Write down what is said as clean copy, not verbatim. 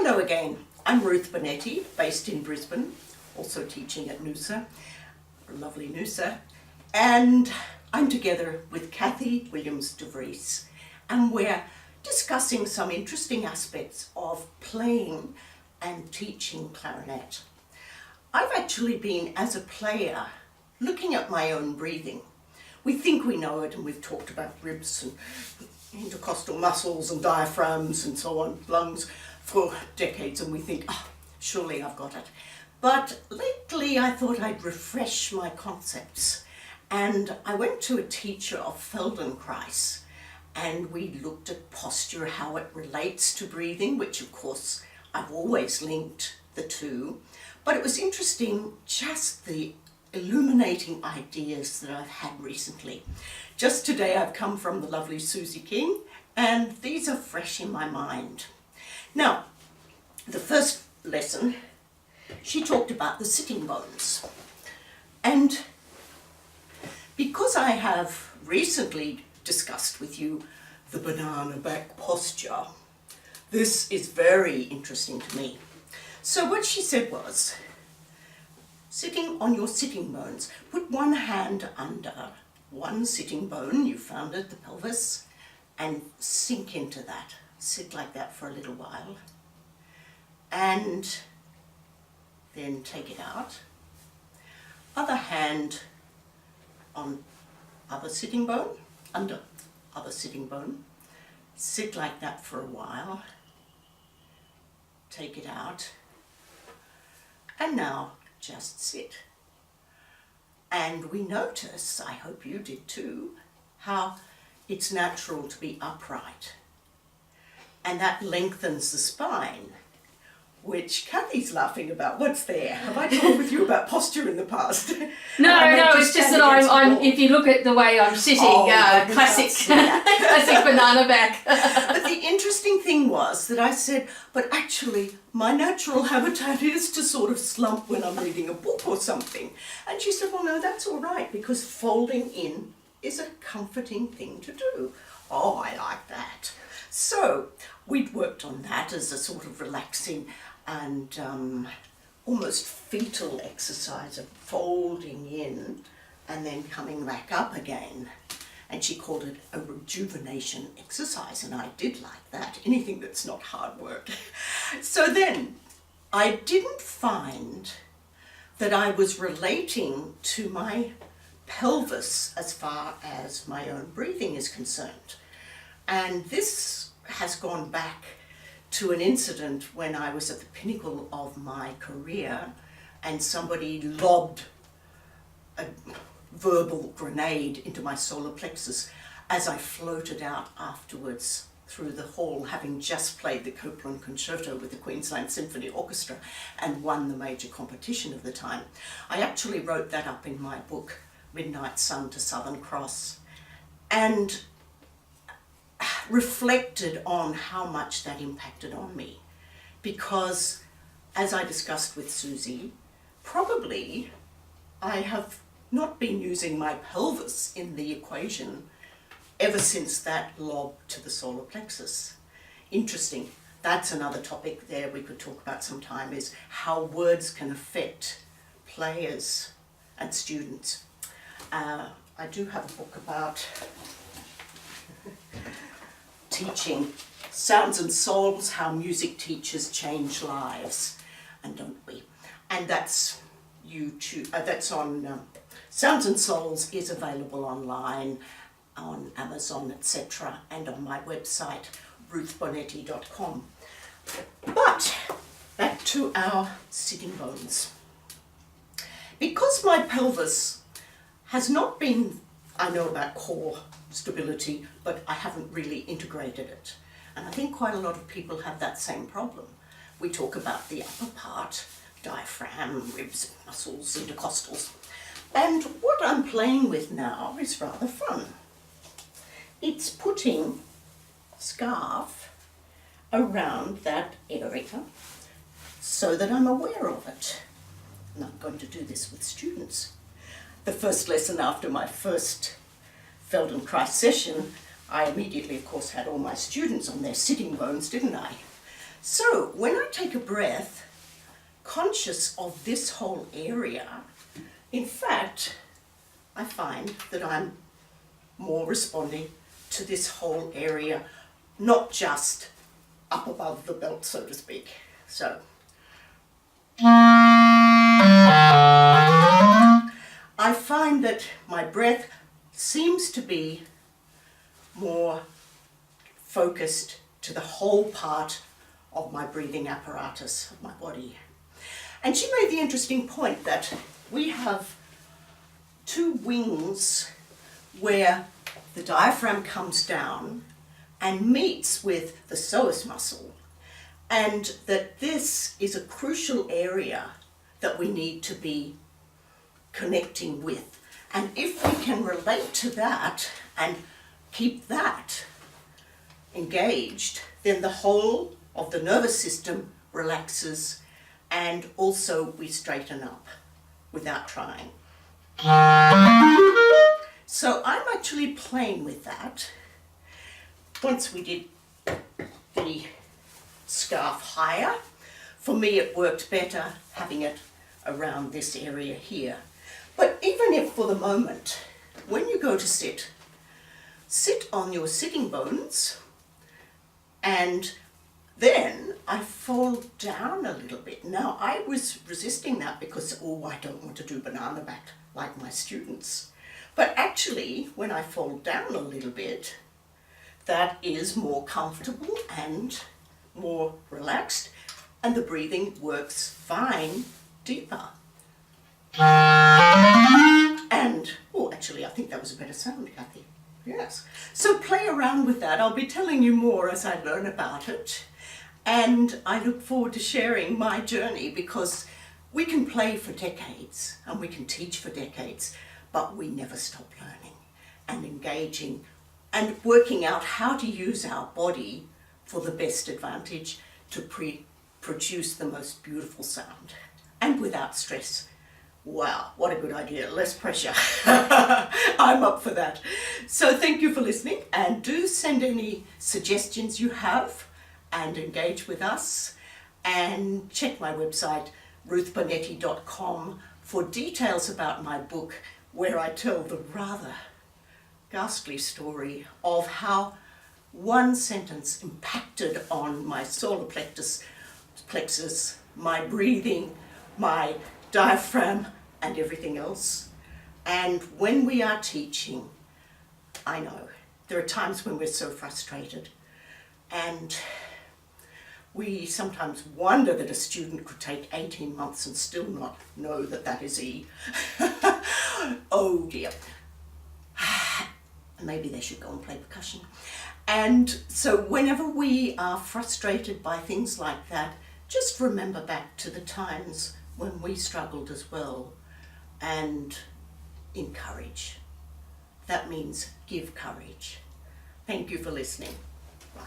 Hello again, I'm Ruth Bonetti, based in Brisbane, also teaching at Noosa, lovely Noosa, and I'm together with Kathy Williams-de Vries, and we're discussing some interesting aspects of playing and teaching clarinet. I've actually been, as a player, looking at my own breathing. We think we know it, and we've talked about ribs and intercostal muscles and diaphragms and so on, lungs, for decades, and we think, oh, surely I've got it. But lately I thought I'd refresh my concepts, and I went to a teacher of Feldenkrais, and we looked at posture, how it relates to breathing, which of course I've always linked the two, but it was interesting just the illuminating ideas that I've had recently. Just today I've come from the lovely Susie King, and these are fresh in my mind. Now, the first lesson, she talked about the sitting bones. And because I have recently discussed with you the banana back posture, this is very interesting to me. So what she said was, sitting on your sitting bones, put one hand under one sitting bone, you found it, the pelvis, and sink into that. Sit like that for a little while, and then take it out. Other hand on other sitting bone, under other sitting bone. Sit like that for a while, take it out, and now just sit. And we notice, I hope you did too, how it's natural to be upright. And that lengthens the spine, which Kathy's laughing about. What's there? Have I talked with you about posture in the past? No, it's just that I'm if you look at the way I'm sitting, classic classic banana back. But the interesting thing was that I said, but actually my natural habitat is to sort of slump when I'm reading a book or something. And she said, well, no, that's all right, because folding in is a comforting thing to do. Oh, I like that. So we'd worked on that as a sort of relaxing and almost fetal exercise of folding in and then coming back up again. And she called it a rejuvenation exercise, and I did like that, anything that's not hard work. So then I didn't find that I was relating to my pelvis as far as my own breathing is concerned. And this has gone back to an incident when I was at the pinnacle of my career and somebody lobbed a verbal grenade into my solar plexus as I floated out afterwards through the hall, having just played the Copland Concerto with the Queensland Symphony Orchestra and won the major competition of the time. I actually wrote that up in my book, Midnight Sun to Southern Cross, and reflected on how much that impacted on me, because as I discussed with Susie, probably I have not been using my pelvis in the equation ever since that lob to the solar plexus. Interesting. That's another topic there we could talk about sometime, is how words can affect players and students. I do have a book about teaching, Sounds and Souls, How Music Teachers Change Lives, and don't we? And that's YouTube, that's on, Sounds and Souls is available online, on Amazon, etc., and on my website, ruthbonetti.com. But back to our sitting bones. Because my pelvis has not been, I know about core stability, but I haven't really integrated it. And I think quite a lot of people have that same problem. We talk about the upper part, diaphragm, ribs, muscles, intercostals. And what I'm playing with now is rather fun. It's putting a scarf around that area so that I'm aware of it. And I'm going to do this with students. The first lesson after my first Feldenkrais session, I immediately, of course, had all my students on their sitting bones, didn't I? So when I take a breath, conscious of this whole area, in fact, I find that I'm more responding to this whole area, not just up above the belt, so to speak. So I find that my breath seems to be more focused to the whole part of my breathing apparatus of my body. And she made the interesting point that we have two wings where the diaphragm comes down and meets with the psoas muscle, and that this is a crucial area that we need to be connecting with. And if we can relate to that and keep that engaged, then the whole of the nervous system relaxes, and also we straighten up without trying. So I'm actually playing with that. Once we did the scarf higher, for me it worked better having it around this area here. But even if for the moment, when you go to sit on your sitting bones, and then I fall down a little bit. Now I was resisting that because, oh, I don't want to do banana back like my students. But actually, when I fall down a little bit, that is more comfortable and more relaxed, and the breathing works fine, deeper. And, oh, actually, I think that was a better sound, Kathy. Yes. So play around with that. I'll be telling you more as I learn about it. And I look forward to sharing my journey, because we can play for decades and we can teach for decades, but we never stop learning and engaging and working out how to use our body for the best advantage to produce the most beautiful sound, and without stress. Wow, what a good idea, less pressure. I'm up for that. So thank you for listening, and do send any suggestions you have and engage with us, and check my website ruthbonetti.com for details about my book, where I tell the rather ghastly story of how one sentence impacted on my solar plexus, my breathing, my diaphragm, and everything else. And when we are teaching, I know there are times when we're so frustrated, and we sometimes wonder that a student could take 18 months and still not know that that is E. Oh dear. Maybe they should go and play percussion. And so whenever we are frustrated by things like that, just remember back to the times when we struggled as well, and encourage. That means give courage. Thank you for listening. Bye.